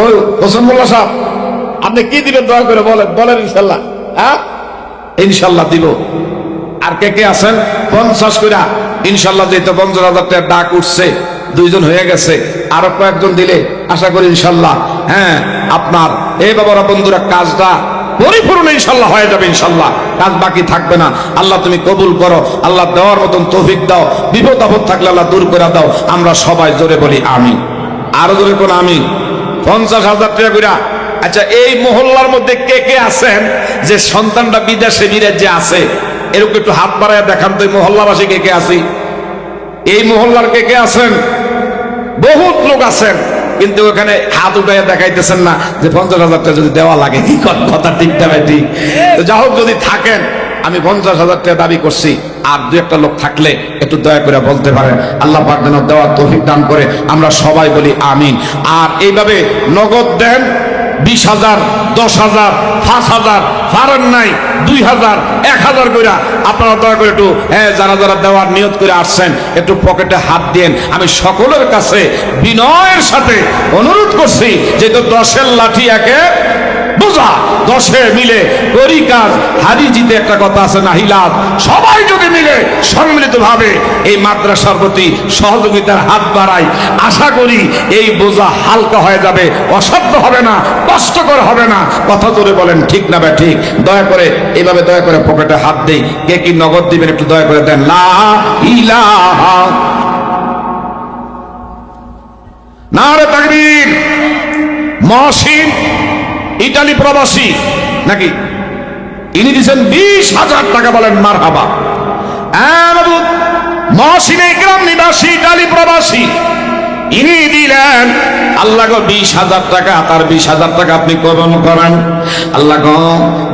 ওই হোসেন মোল্লা সাহেব, আপনি কি দিবেন দয়া করে বলেন, বলেন ইনশাল্লাহ। হ্যাঁ ইনশাল্লাহ দিব। আর কে কে আছেন 50 কইরা ইনশাল্লাহ, যেহেতু 50,000 টাকার ডাক উঠছে, 2 জন হয়ে গেছে, আরো কয়েকজন দিলে আশা করি ইনশাল্লাহ হ্যাঁ আপনার এই বাবারা বন্ধুরা কাজটা পরিপূর্ণ ইনশাল্লাহ হয়ে যাবে। ইনশাল্লাহ কাজ বাকি থাকবে না। আল্লাহ তুমি কবুল করো, আল্লাহ দেওয়ার মতন তৌফিক দাও, বিপদ আপদ থাকলে আল্লাহ দূর করে দাও। আমরা সবাই জোরে বলি আমিন, আরো জোরে কোন আমিন। 50,000 টাকা কইরা। আচ্ছা, এই মহল্লার মধ্যে কে কে আছেন যে সন্তানটা বিদেশে বিরাজ্যে আছে? এরকম একটু হাত বাড়ায় দেখান তো, এই মহল্লাবাসী কে কে আছি? এই মহল্লার কে কে আছেন? বহুত লোক আছেন, কিন্তু ওখানে হাত উঠাইয়া দেখাইতেছেন না যে 50,000 টাকা যদি দেওয়া লাগে। কি কথা ঠিক না ভাই? ঠিক। তো যা হোক, যদি থাকেন, আমি 50,000 টাকা দাবি করছি, আর 2-1টা লোক থাকলে একটু দয়া করে বলতে পারেন। আল্লাহ পাক যেন দেওয়ার তৌফিক দান করে, আমরা সবাই বলি আমিন। আর এইভাবে নগদ দেন 20,000, 10,000, 5,000, পারেন নাই 2,000, 1,000 কইরা আপনারা দয়া করে একটু যারা যারা দেওয়ার নিয়ত করে আসছেন একটু পকেটে হাত দেন। আমি সকলের কাছে বিনয়ের সাথে অনুরোধ করছি, যেহেতু 10-এর লাঠি একে বোঝা, 10-এ মিলে করি কাজ, হারি জিতে একটা কথা আছে না হিলাজ। সবাই যদি মিলে সম্মিলিত ভাবে এই মাদ্রাসার প্রতি সহযোগিতার হাত বাড়াই, আশা করি এই বোঝা হালকা হয়ে যাবে, অসাধ্য হবে না, কষ্টকর হবে না। কথা জোরে বলেন ঠিক না ভাই? ঠিক। দয়া করে এইভাবে দয়া করে পকেটে হাত দেই। কে কি নগদ দিবেন একটু দয়া করে দেন। লা ইলাহা, নারে তাকবীর। মহসিন ইটালি প্রবাসী নাকি, ইনি দিচ্ছেন 20,000 টাকা, বলেন মারহাবা। মহসিন ইকরাম নিবাসী ইটালি প্রবাসী, ইনি দিলেন আল্লাহ গো 20,000 টাকা। তার 20,000 টাকা আপনি কবুল করেন। আল্লাহ গো,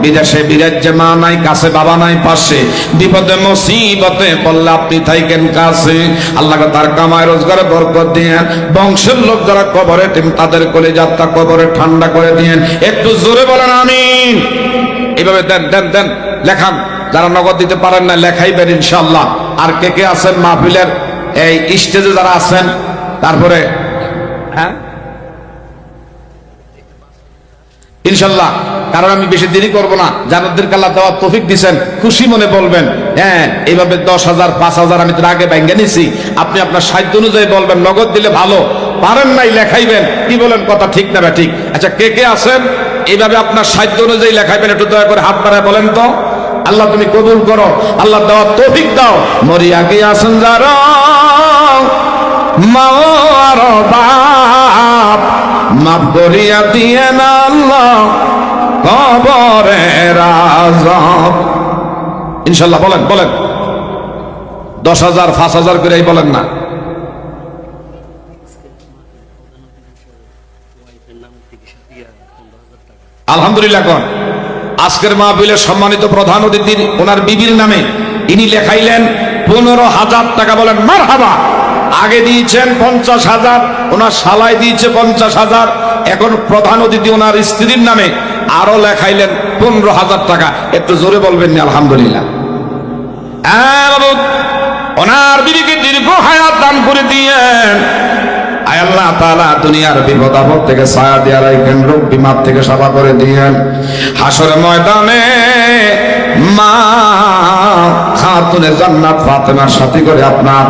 বিদেশে বিরাজ্যে মা নাই, কাছে বাবা নাই, পাশে বিপদে মুসিবতে পড়লে আপনি থাকেন কাছে। আল্লাহ গো, তার কামাই রোজগারে বরকত দিয়েন। বংশের লোক যারা কবরে তাদের কলিজাতটা কবরে ঠান্ডা করে দিয়েন। একটু জোরে বলেন আমিন। এইভাবে দেন দেন দেন, লেখান। যারা নগদ দিতে পারেন না লেখাইবেন ইনশাআল্লাহ। আর কে কে আছেন মাহফিলের এই স্টেজে যারা আছেন, তারপরে হ্যাঁ ইনশাল্লাহ, কারণ আমি বেশি দেরি করব না। যাদেরকে আল্লাহ দেওয়ার তৌফিক দিবেন খুশি মনে বলবেন। হ্যাঁ, এইভাবে 10,000, 5,000 আমি তোর আগে ব্যাংকে নিছি, আপনি আপনার সাধ্য অনুযায়ী বলবেন। নগদ দিলে ভালো, পারেন নাই লেখাইবেন। কি বলেন? কথা ঠিক না ঠিক? আচ্ছা, কে কে আছেন এইভাবে আপনার সাধ্য অনুযায়ী লেখাইবেন? একটু দয়া করে হাত বাড়ায় বলেন তো। আল্লাহ তুমি কবুল করো, আল্লাহ দেওয়ার তৌফিক দাও। মরিয়া কি আছেন যারা মার বাপ, মাফ করিয়া দিয়ে না আল্লাহ কবরের আযাব। ইনশাআল্লাহ বলেন বলেন। 10,000, 5,000 করে বলেন না। আলহামদুলিল্লাহ। কোন আজকের মাহফিলের সম্মানিত প্রধান অতিথি ওনার বিবির নামে ইনি লেখাইলেন 15,000 টাকা, বলেন মারহাবা। আগে দিয়েছেন 50,000, ওনার শালায় দিয়েছে 50,000। এখন প্রধান অতিথি ওনার স্ত্রীর নামে আরো লেখাইলেন 15,000 টাকা। একটু জোরে বলবেন না আলহামদুলিল্লাহ। ওনার বিবিকে দীর্ঘ হায়াত দান করে দিয়েন। আয় আল্লাহ তাআলা দুনিয়ার বিপদ আপদ থেকে ছায়া দিয়ে রাখেন, রোগ বিমার থেকে সাফা করে দিয়েন। হাসরের ময়দানে মা খাতুনে জান্নাত ফাতেমার সাথে করে আপনার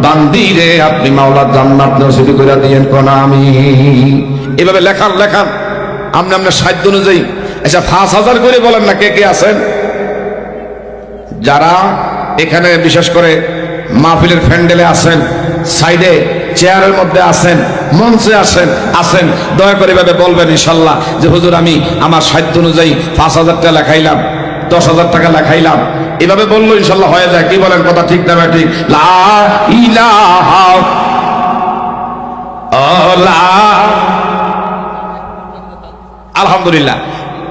বান্দিরে আপনি মাওলার জান্নাত নসিব করে দিয়েন। কোন আমিন। এভাবে লেখান লেখান আপনি আপনার সাধ্য অনুযায়ী। আচ্ছা, 5,000 করে বলেন না কে কে আছেন যারা এখানে, বিশেষ করে মাহফিলের প্যান্ডেলে আছেন, সাইডে চেয়ারের মধ্যে আছেন, মঞ্চে আছেন। দয়া করে এভাবে বলবেন ইনশাল্লাহ যে হুজুর আমি আমার সাধ্য অনুযায়ী 5,000 টাকা লেখাইলাম, 10,000 টাকা লেখাইলাম। এভাবে বললো ইনশাল্লাহ হয়ে যায়। কি বলেন? কথা ঠিক না ঠিক? লা ইলাহা আলহামদুলিল্লাহ।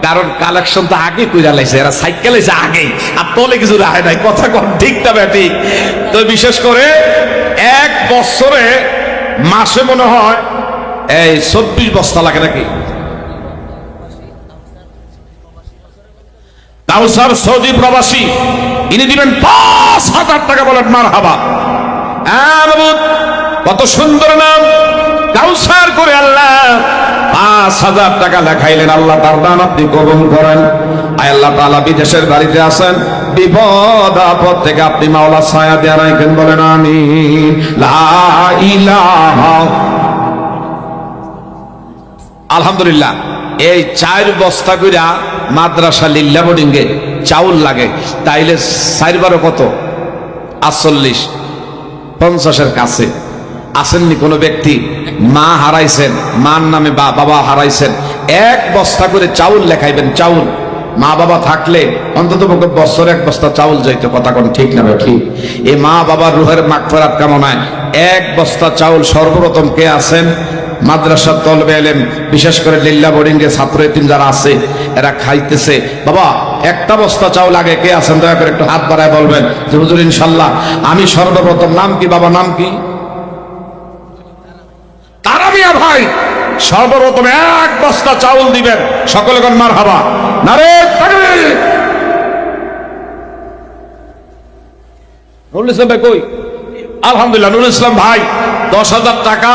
কারণ কালেকশন তো আগে কইরা লাইছে, এরা সাইকেল লাইছে আগে, আর তলে কিছু রাখে নাই। কথা কন ঠিক না ঠিক? তো বিশেষ করে 1 বছরে মাসে মনে হয় এই 24 বস্তা লাগে নাকি। কাউসার সৌদি প্রবাসী, ইনি দিবেন 5,000 টাকা, বলেন মারহাবা। কত সুন্দর নাম, কাউসার করে আল্লাহ 5,000 টাকা লেখাইলেন, আল্লাহ তার দান আপনি কবুল করেন। আয় আল্লাহ তাআলা, বিদেশের বাড়িতে আছেন, বিপদ আপদ থেকে আপনি মাওলা ছায়া দিয়ে রাখেন, বলেন আমিন। লা ইলাহা। আলহামদুলিল্লাহ। এই 4 বস্তা কইরা মাদ্রাসা লিল্লা বোর্ডিংয়ে চাউল লাগে, তাইলে 4 বারো কত? 48, 50-এর কাছে। আসেননি কোনো ব্যক্তি মা হারাইছেন, মার নামে বাবা হারাইছেন, 1 বস্তা করে চাউল লেখাইবেন। চাউল মা বাবা থাকলে অন্তত বছরে 1 বস্তা চাউল যাইতো, কথা কোন ঠিক না ঠিক? এই মা বাবার রুহের মাগফিরাত কামনায় 1 বস্তা চাউল সর্বপ্রথম কে আছেন? মাদ্রাসার তলবে এলেন, বিশেষ করে লিল্লা বোর্ডিং এর ছাত্র এতিম যারা আছে এরা খাইতেছে। বাবা 1টা বস্তা চাউল আগে কে আছেন? দয়া করে একটু হাত বাড়ায় বলবেন যে হুজুর ইনশাল্লাহ আমি সর্বপ্রথম। নাম কি বাবা, নাম কি? তারাবিয়া ভাই সর্বপ্রথম 1 বস্তা চাউল দিবেন। সকলে কোন মারহাবা, নারে তাকবীর। নুরুল ইসলাম ভাই কই? আলহামদুলিল্লাহ, নুরুল ইসলাম ভাই 10,000 টাকা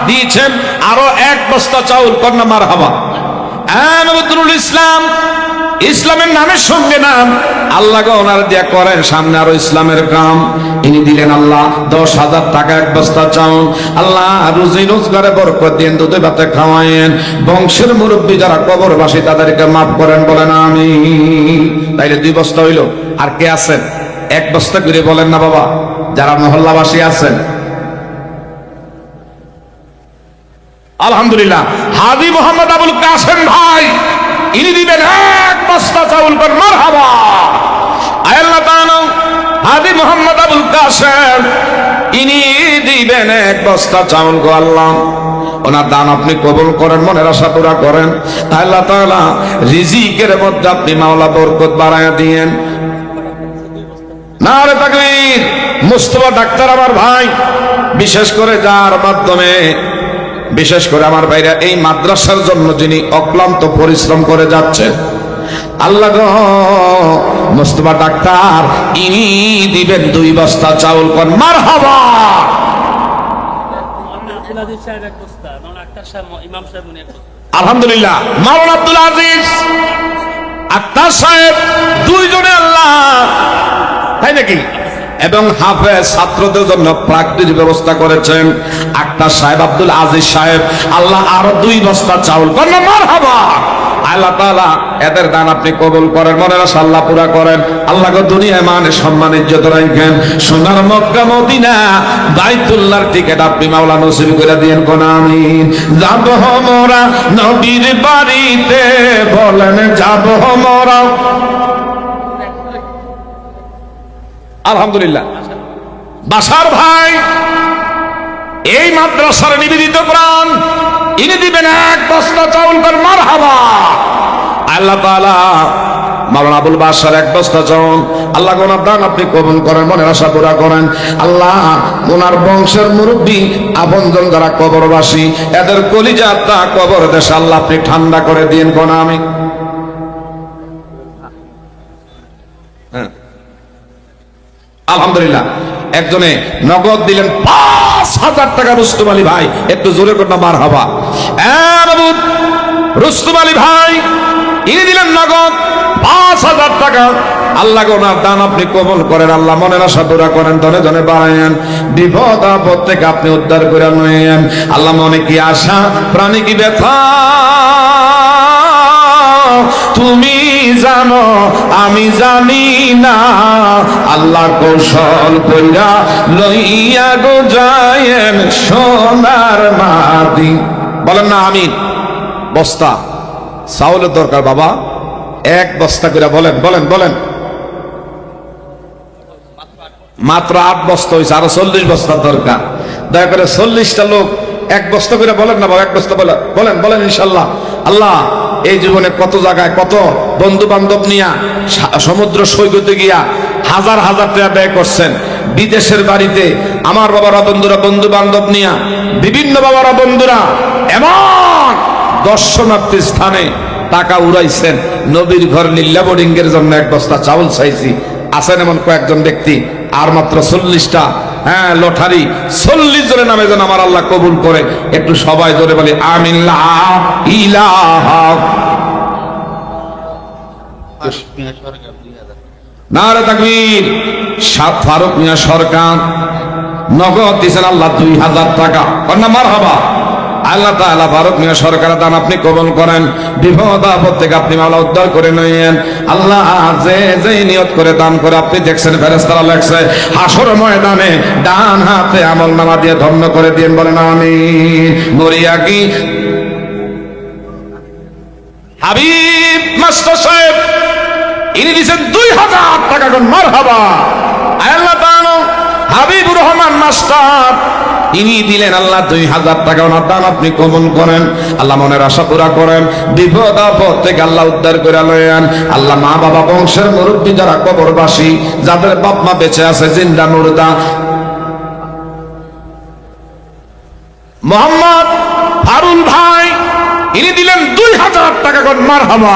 দিয়েছেন, আরো 1 বস্তা চাউল, কন্যা মারহাবা। নুরুল ইসলাম, ইসলামের নামের সঙ্গে নাম, আল্লাহ ওনার দিয়া করেন সামনে আরো ইসলামের কাম। ইনি দিলেন আল্লাহ 10,000 টাকা, 1 বস্তা চাউল। আল্লাহ রুজি রোজগারে বরকত দিন, দুধে ভাতে খাওয়ায়েন। বংশের মুরব্বী যারা কবরবাসী তাদেরকে মাফ করেন, বলেন আমিন। তাইলে 2 বস্তা হইল। আর কে আছেন? 1 বস্তা করে বলেন না বাবা, যারা মহল্লাবাসী আছেন। আলহামদুলিল্লাহ। হাজী মোহাম্মদ আবুল কাসেম ভাই, ইনি দিবেন 1 বস্তা চাউল, কর মারহাবা। আয় আল্লাহ তাআলা, হাজী মোহাম্মদ আবুল কাসেম ইনি দিবেন 1 বস্তা চাউল, গো আল্লাহ ওনার দান আপনি কবুল করেন, মনের আশা পুরা করেন। আল্লাহ তাআলা রিজিকের মধ্যে আপনি মাওলা বরকত বাড়ায়া দিয়েন। নারে তাকবীর। মুস্তাফা ডাক্তার আমার ভাই, বিশেষ করে যার মাধ্যমে, বিশেষ করে আমার ভাইরা এই মাদ্রাসার জন্য যিনি অক্লান্ত পরিশ্রম করে যাচ্ছেন, আল্লাহ গো মুস্তাফা ডাক্তার ইনি দিবেন 2 বস্তা চাউল, কর মারহাবা। আলহামদুলিল্লাহ। মাওলানা আব্দুল আজিজ আক্তার সাহেব, 2 জনে আল্লাহ, তাই নাকি? এবং হাফেজ ছাত্রদের জন্য প্রাকৃতিক ব্যবস্থা করেছেন আক্তার সাহেব, আব্দুল আজিজ সাহেব, আল্লাহ আরো 2 বস্তা চাউল, কর মারহাবা। আল্লাহ তাআলা এদের দান আপনি কবুল করেন, মনের আশা আল্লাহ পুরা করেন। আল্লাহ গো দুনিয়ায় মানে সম্মান ইজ্জত রাখেন। সোনার মক্কা মদিনা বাইতুল্লাহর টিকেট আপনি মাওলা নসিব করে দিয়েন, কোন আমিন। যাব মোরা নবীর বাড়িতে, বলেন যাব মোরা। আলহামদুলিল্লাহ। বাসার ভাই এই মাদ্রাসার নিবেদিত প্রাণ, ইনি দিবেন 1 বস্তা চাউল, কর মারহাবা। আল্লাহ তাআলা মাওলানা আবুল বাশার 1 বস্তা চাউল, আল্লাহ ওনার দান আপনি কবুল করেন, মনের আশা পুরা করেন। আল্লাহ ওনার বংশের মুরব্বী আপনজন যারা কবরবাসী, এদের কলিজাটা কবর দেশে আল্লাহ আপনি ঠান্ডা করে দিন, কোন আমিন। আলহামদুলিল্লাহ। একজনে নগদ দিলেন 5,000 টাকা, রুস্তম আলী ভাই, একটু জোরে করে মারহাবা। রুস্তম আলী ভাই ইনি দিলেন নগদ 5,000 টাকা। আল্লাহ ওনার দান আপনি কবুল করেন, আল্লাহ মনের আশা পুরা করেন, ধনে ধনে বাড়ায়েন, বিপদ আপদ থেকে আপনি উদ্ধার করে নেন। আল্লাহ মনে কি আশা, প্রাণী কি ব্যথা, তুমি জানো আমি জানি না। আল্লাহ কৌশল কইরা লইয়া গো যায়েন সোনার মাটি, বলেন না আমিন। বস্তা চাউলের দরকার বাবা, 1 বস্তা করে বলেন, বলেন বলেন। মাত্র 8 বস্তা হয়েছে, আরো 40 বস্তার দরকার। দয়া করে 40টা লোক 1 বস্তা করে বলেন না বাবা, 1 বস্তা বলেন, বলেন ইনশাল্লাহ। আল্লাহ এই জীবনে কত জায়গায় কত বন্ধু বান্ধব নিয়া সমুদ্র সৈকতে গিয়া হাজার হাজার টাকা ব্যয় করছেন। বিদেশের বাড়িতে আমার বাবারা বন্ধুরা বন্ধু বান্ধব নিয়া, বিভিন্ন বাবারা বন্ধুরা এমন দর্শনার্থী স্থানে টাকা উড়াইছেন। নবীর ঘর লিল্লা বোর্ডিং এর জন্য 1 বস্তা চাউল চাইছি, আছেন এমন কয়েকজন ব্যক্তি। আর মাত্র 40টা হ্যাঁ লটারি 40 জনের নামে যেন আমার আল্লাহ কবুল করে। একটু সবাই জোরে বলি আমিন। লা ইলাহা নারে তাকবীর। সাত ফারুক মিয়া সরকার নগদ দিয়েছেন আল্লাহ 2000 টাকা। কন্যা মারহাবা। আল্লাহ তাআলা ফারুক মিয়া সরকারের দান আপনি কবুল করেন, বিপদ আপদ থেকে আপনি মাওলা উদ্ধার করে নিয়েন। আল্লাহ যে যে নিয়ত করে দান করে আপনি দেখছেন ফেরেশতারা লেখছে হাসর ময়দানে ডান হাতে আমলনামা দিয়ে ধন্য করে দিয়েন, বলেন আমিন। মরিয়া কি হাবিব মাস্টার সাহেব ইনি দিয়েছেন 2000 টাকা। কোন মারহাবা। আল্লাহ তাআলা হাবিবুর রহমান মাস্টার ইনি দিলেন আল্লাহ 2000 টাকা। ওনার দান আপনি কবুল করেন, আল্লাহ মনের আশা পুরা করেন, বিপদ আপদ থেকে আল্লাহ উদ্ধার করে লয়েন। আল্লাহ মা বাবা বংশের মুরব্বী যারা কবরবাসী, যাদের বাপ মা বেঁচে আছে জিন্দা মুর্দা, মোহাম্মদ ফারুল ভাই ইনি দিলেন 2000 টাকা। কোন মারহাবা।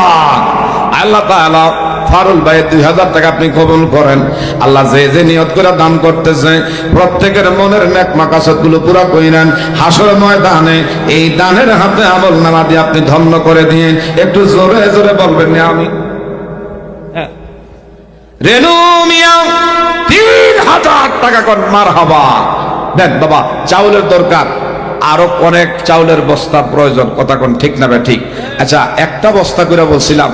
আল্লাহ তাআলা ফারুল ভাই 2000 টাকা আপনি কবুল করেন। আল্লাহ যে যে নিয়ত করে দান করতেছে প্রত্যেকের মনের নেক মাকাসদ গুলো পুরা কইরেন। হাসর ময়দানে এই দানের হাতে আমল নামা দিয়ে আপনি ধন্য করে দিন। একটু জোরে জোরে বলবেন না আমি। রেনু মিয়া 3000 টাকা। কোন মারহাবা। দেখ বাবা চাউলের দরকার, আরো অনেক চাউলের বস্তা প্রয়োজন। কথা কোন ঠিক না ভাই? ঠিক। আচ্ছা একটা বস্তা করে বলছিলাম,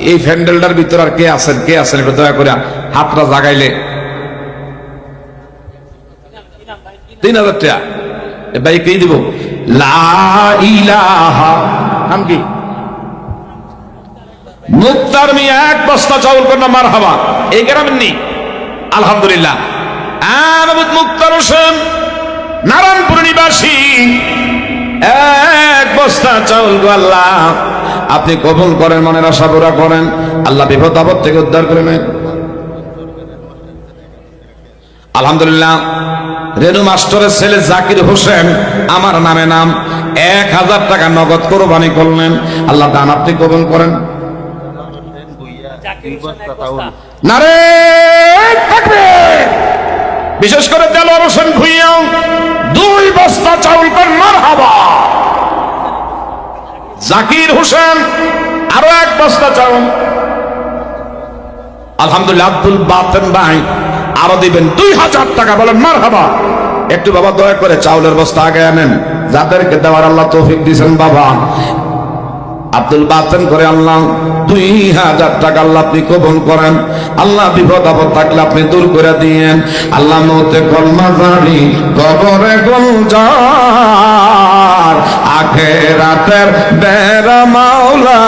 এই প্যান্ডেলটার ভিতর আর কে আছেন একটু দয়া করে হাতটা জাগাইলে। 3000 টাকা ভাই কে দিব? লা ইলাহা নাম কি? মুক্তার মিয়া 1 বস্তা চাউল কন্যা মারহাবা। এই গ্রামের নেই আলহামদুলিল্লাহ। মুক্তার হোসেন নারায়ণপুর নিবাসী 1 বস্তা চাউল গো আল্লাহ আপনি কবুল করেন, মনের আশা পুরা করেন, আল্লাহ বিপদ আপদ থেকে উদ্ধার করে নেন। আলহামদুলিল্লাহ। রেনু মাস্টারের ছেলে জাকির হোসেন আমার নামে নাম 1000 টাকা নগদ কোরবানি করলেন, আল্লাহ দান আপনি কবুল করেন। নারে তাকবীর। বিশেষ করে দেলোয়ার হোসেন ভুইয়া 2 বস্তা চাউল করেন মারহাবা। জাকির হোসেন আরো 1 বস্তা চাউল আলহামদুলিল্লাহ। আব্দুল বাতেন ভাই আরো দিবেন 2000 টাকা, বলেন মারহাবা। একটু বাবা দয়া করে চাউলের বস্তা আগে আনেন, যাদেরকে দেওয়ার আল্লাহ তৌফিক দিয়েছেন। বাবা আব্দুল বাতেন করে আল্লাহ 2000 টাকা আল্লাহ আপনি কবুল করেন। আল্লাহ বিপদ আপদ থাকলে আপনি দূর করে দিয়েন। আল্লাহ মৌতে কলমা জানি কবরে গুলজার আখিরাতের বেরা মাওলা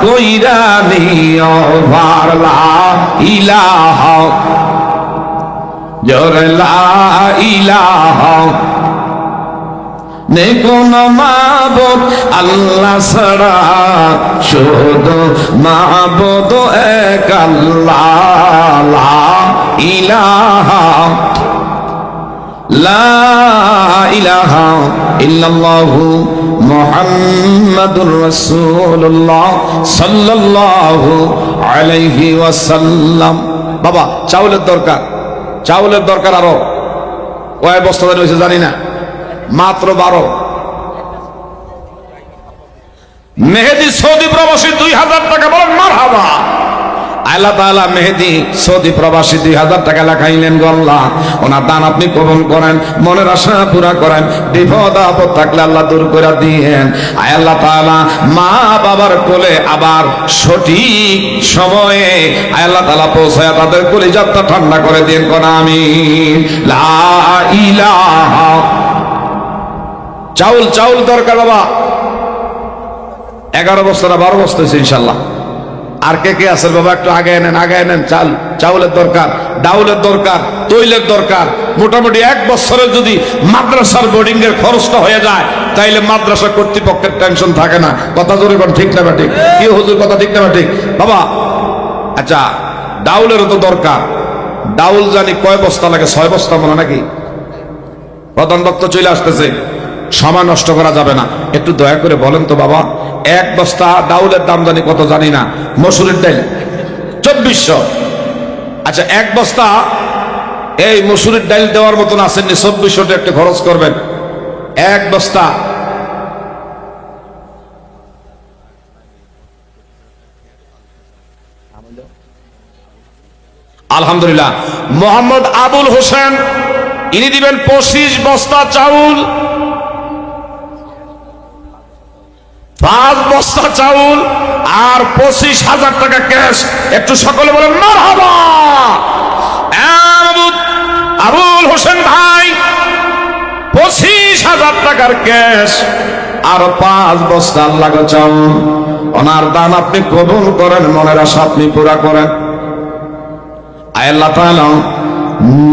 কইরা নিও ভার। লা ইলাহা জোরে লা ইলাহা নে কোন মাবুদ আল্লাহ ছাড়া, শুধু মাবুদ এক আল্লাহ। লা ইলাহা লা ইলাহা ইল্লাল্লাহু মুহাম্মাদুর রাসূলুল্লাহ সাল্লাল্লাহু আলাইহি ওয়াসাল্লাম। বাবা চাউলের দরকার আরো কয় বস্তা হয়েছে জানি না, মাত্র 12। মেহেদি সৌদি প্রবাসী 2000 টাকা, বলেন মারহাবা। আল্লাহ তাআলা মেহেদি সৌদি প্রবাসী 2000 টাকা লেখাইলেন গো আল্লাহ, ওনার দান আপনি কবুল করেন, মনের আশা পুরা করেন, বিপদ আপদ থাকলে আল্লাহ দূর করে দিয়েন। আল্লাহ তাআলা মা বাবার কোলে আবার সঠিক সময়ে আল্লাহ তাআলা পৌঁছায় তাদের কলিজাটা ঠান্ডা করে দিন। কোন আমিন। লা ইলাহা। চাউল দরকার বাবা। 11 বস্তা না 12 বস্তা হয়েছে ইনশাল্লাহ। আর কে কে আছে বাবা একটু আগে এনেন। চাউলের দরকার, ডাউলের দরকার, তৈলের দরকার। মোটামুটি 1 বছরে যদি মাদ্রাসার বোর্ডিং এর খরচটা হয়ে যায় তাইলে মাদ্রাসা কর্তৃপক্ষের টেনশন থাকে না। কথা জোরে কোন ঠিক না ঠিক? কি হুজুর কথা ঠিক না ঠিক বাবা? আচ্ছা ডাউলেরও তো দরকার। ডাউল জানি কয় বস্তা লাগে? 6 বস্তা মনে নাকি? প্রধান বক্তা চলে আসতেছে, সময় নষ্ট করা যাবে না। একটু দয়া করে বলেন তো বাবা, 1 বস্তা ডাউলের দাম জানি কত জানি না, মসুরের ডাল 2400। আচ্ছা 1 বস্তা এই মসুরির ডাল দেওয়ার মতন আসেননি, 2400 টাকা একটা খরচ করবেন, এক বস্তা। আলহামদুলিল্লাহ। মোহাম্মদ আবুল হোসেন, ইনি দিবেন 25 বস্তা চাউল, 5 বস্তা চাউল আর 25,000 টাকা ক্যাশ। একটু সকলে বলেন মারহাবা। আবুল হোসেন ভাই 25,000 টাকার ক্যাশ আর 5 বস্তা আল্লাহ চাউল। ওনার দান আপনি কবুল করেন, মনের আশা আপনি পুরা করেন। আল্লাহ তাআলা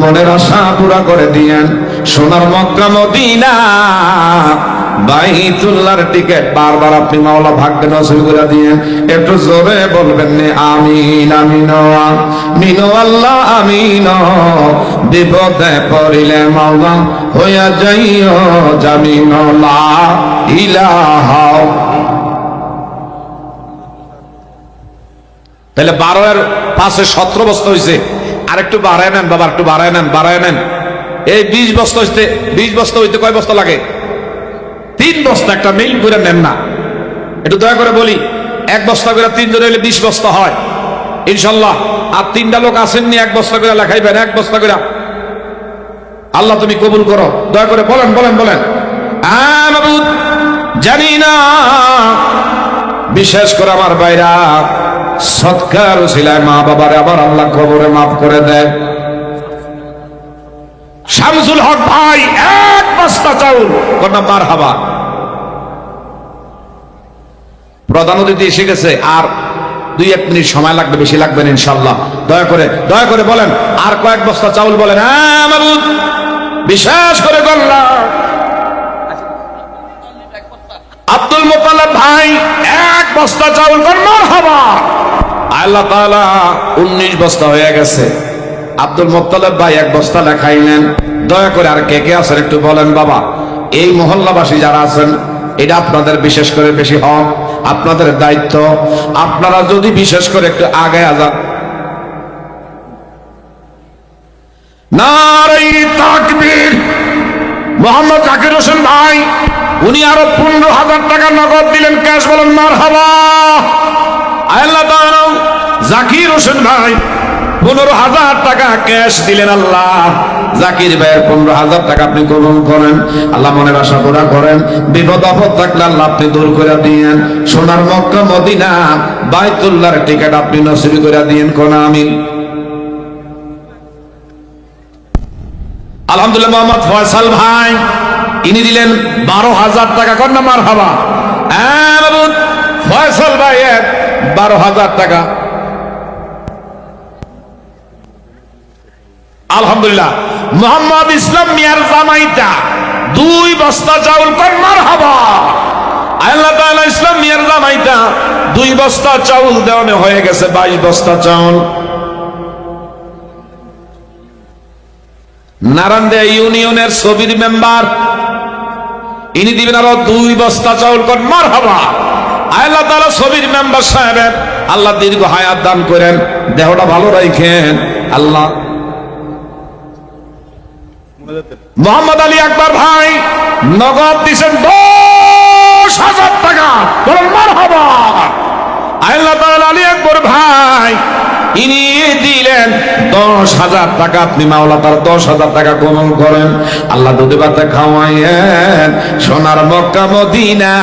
মনের আশা পুরা করে দিয়েন। সোনার মক্কা মদিনা বাইতুল্লাহর টিকিট বারবার আপনি মাওলা ভাগ্য নসিব করে দিয়েন। একটু জোরে বলবেন না আমিন আমিন আমিন আল্লাহ আমিন। বিপদে পড়িলে মাওলা হইয়া যাইও জামিন লা ইলাহা। তাহলে 12 এর 5-এ 17 বস্তা হয়েছে। আর একটু বাড়ায় নেন বাবা, একটু বাড়ায় নেন, বাড়ায় নেন। এই 20 বস্তা হইতে, 20 বস্তা হইতে কয় বস্তা লাগে? 3 বস্তা। একটা মিল করে নেন না, একটু দয়া করে বলি। 1 বস্তা করে 3 জন হইলে 20 বস্তা হয় ইনশাল্লাহ। আর 3টা লোক আসেননি, 1 বস্তা করে লেখাইবেন, 1 বস্তা করে। আল্লাহ তুমি কবুল করো, দয়া করে বলেন বলেন বলেন। মাবুদ জানি না, বিশেষ করে আমার ভাইরা সৎকার ছিলায় মা বাবারে আবার আল্লাহ কবরে মাফ করে দেয়। শামসুল হক ভাই 1 বস্তা চাউল, কন্যা মারহাবা। প্রধান অতিথি এসে গেছে, আর 2-1 মিনিট সময় লাগবে, বেশি লাগবে না ইনশাআল্লাহ। দয়া করে বলেন আর কয়েক বস্তা চাউল বলেন। মাবুদ বিশেষ করে গল্লা আব্দুল মোতালেব ভাই 1 বস্তা চাউল, কন্যা মারহাবা। আল্লাহ তাআলা 19 বস্তা হয়ে গেছে। আব্দুল মোত্তালেব ভাই 1 বস্তা লেখাইলেন। দয়া করে আর কে কে আছেন একটু বলেন বাবা। এই মহল্লাবাসী যারা আছেন, এটা আপনাদের বিশেষ করে বেশি হক, আপনাদের দায়িত্ব। আপনারা যদি বিশেষ করে একটু আগে যান। নারে তাকবীর। মোহাম্মদ জাকির হোসেন ভাই উনি আরো 15,000 টাকা নগদ দিলেন ক্যাশ, বলেন মারহাবা। আল্লাহ তাআলা জাকির হোসেন ভাই 15,000 টাকা ক্যাশ দিলেন। আল্লাহ জাকির ভাইয়ের 15,000 টাকা আপনি কবুল করেন। আল্লাহ মনের আশা পুরা করেন। বিপদ আপদ থাকলে আল্লাহ আপনি দূর করে দিয়েন। সোনার মক্কা মদিনা বাইতুল্লাহর টিকিট আপনি নসিব করে দিয়েন, কোন আমিন। আলহামদুলিল্লাহ। মোহাম্মদ ফয়সাল ভাই ইনি দিলেন 12,000 টাকা, কন্যা মারহাবা। মাবুদ ফয়সাল ভাইয়ের 12,000 টাকা। আলহামদুলিল্লাহ। মোহাম্মদ ইসলাম মিয়ার জামাইটা 2 বস্তা চাউল, কন্যা মারহাবা। আল্লাহ তাআলা ইসলাম মিয়ার জামাইটা 2 বস্তা চাউল দেওয়ানো হয়ে গেছে, 22 বস্তা চাউল। নারায়ণদিয়া ইউনিয়নের সবির মেম্বার ইনি দিবেন আরো 2 বস্তা চাউল, কন্যা মারহাবা। আল্লাহ তাআলা সবির মেম্বার সাহেবের আল্লাহ দীর্ঘ হায়াত দান করেন, দেহটা ভালো রাখেন আল্লাহ। মোহাম্মদ আলী আকবর ভাই নগদ দিয়েছেন 10,000 টাকা, বলেন মারহাবা। আল্লাহ তাআলা আলী আকবর ভাই ইনি দিলেন 10,000 টাকা। আপনি মাওলা তার 10,000 টাকা কবুল করেন। আল্লাহ দুধে ভাতে খাওয়াইয়েন, সোনার মক্কা মদিনা